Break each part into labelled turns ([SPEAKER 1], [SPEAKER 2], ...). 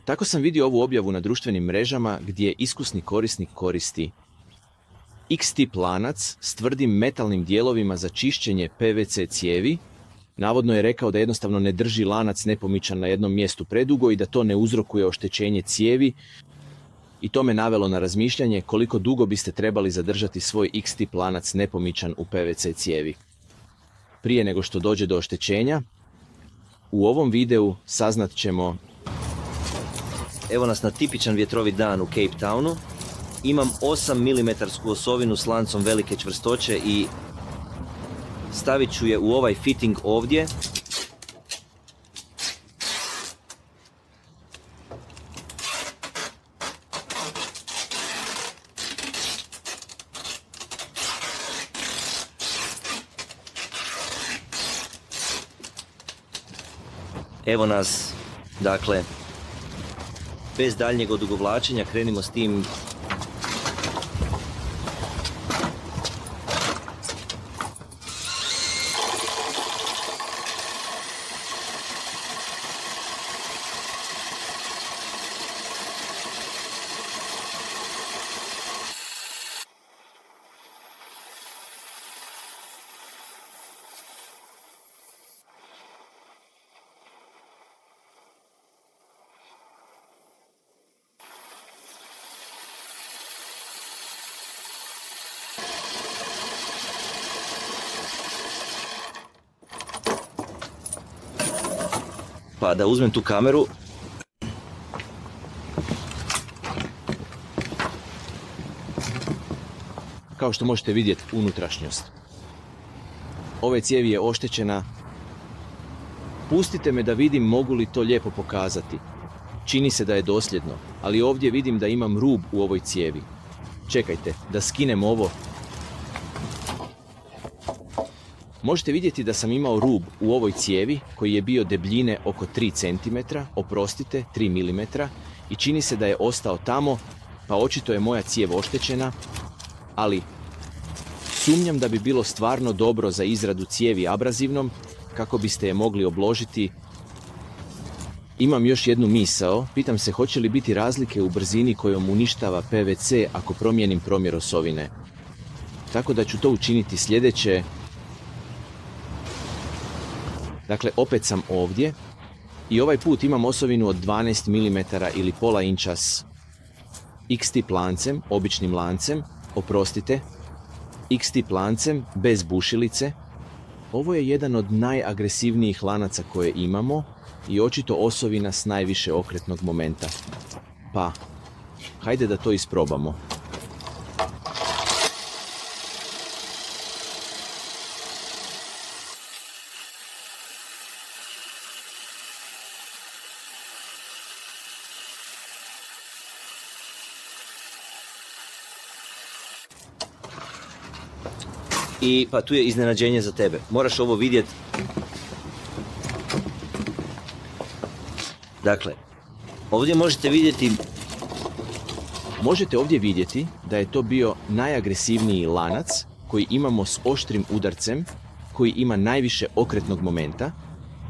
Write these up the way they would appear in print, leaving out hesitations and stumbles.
[SPEAKER 1] Tako sam vidio ovu objavu na društvenim mrežama gdje iskusni korisnik koristi X-tip lanac s tvrdim metalnim dijelovima za čišćenje PVC cijevi. Navodno je rekao da jednostavno ne drži lanac nepomičan na jednom mjestu predugo i da to ne uzrokuje oštećenje cijevi. I to me navelo na razmišljanje koliko dugo biste trebali zadržati svoj X-tip lanac nepomičan u PVC cijevi. Prije nego što dođe do oštećenja, u ovom videu saznat ćemo.
[SPEAKER 2] Evo nas na tipičan vjetrovit dan u Cape Townu. Imam 8 mm osovinu s lancom velike čvrstoće i stavit ću je u ovaj fitting ovdje. Evo nas, dakle, bez daljnjeg odugovlačenja krenimo s tim. Pa da uzmem tu kameru.
[SPEAKER 1] Kao što možete vidjeti unutrašnjost. Ove cijevi je oštećena. Pustite me da vidim mogu li to lijepo pokazati. Čini se da je dosljedno, ali ovdje vidim da imam rub u ovoj cijevi. Čekajte, da skinem ovo. Možete vidjeti da sam imao rub u ovoj cijevi koji je bio debljine oko 3 cm, oprostite, 3 mm i čini se da je ostao tamo, pa očito je moja cijev oštećena, ali sumnjam da bi bilo stvarno dobro za izradu cijevi abrazivnom kako biste je mogli obložiti. Imam još jednu misao, pitam se hoće li biti razlike u brzini kojom uništava PVC ako promijenim promjer osovine. Tako da ću to učiniti sljedeće. Dakle, opet sam ovdje i ovaj put imam osovinu od 12 mm ili pola inča s X-tip lancem, običnim lancem, oprostite, X-tip lancem bez bušilice. Ovo je jedan od najagresivnijih lanaca koje imamo i očito osovina s najviše okretnog momenta. Pa, hajde da to isprobamo.
[SPEAKER 2] I pa tu je iznenađenje za tebe. Moraš ovo vidjeti. Dakle, ovdje
[SPEAKER 1] možete ovdje vidjeti da je to bio najagresivniji lanac koji imamo s oštrim udarcem, koji ima najviše okretnog momenta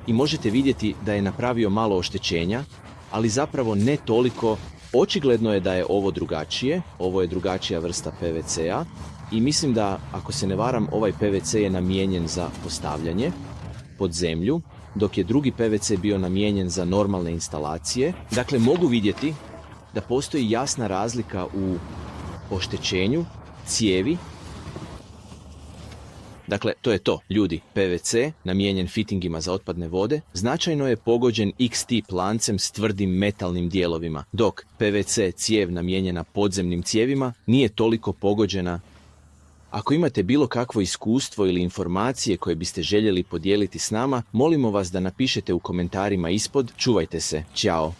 [SPEAKER 1] i možete vidjeti da je napravio malo oštećenja, ali zapravo ne toliko. Očigledno je da je ovo drugačije, ovo je drugačija vrsta PVC-a i mislim da, ako se ne varam, ovaj PVC je namijenjen za postavljanje pod zemlju, dok je drugi PVC bio namijenjen za normalne instalacije. Dakle, mogu vidjeti da postoji jasna razlika u oštećenju cijevi. Dakle, to je to, ljudi. PVC, namijenjen fitingima za otpadne vode, značajno je pogođen X-tip lancem s tvrdim metalnim dijelovima, dok PVC cijev namijenjena podzemnim cijevima nije toliko pogođena. Ako imate bilo kakvo iskustvo ili informacije koje biste željeli podijeliti s nama, molimo vas da napišete u komentarima ispod. Čuvajte se. Ćao!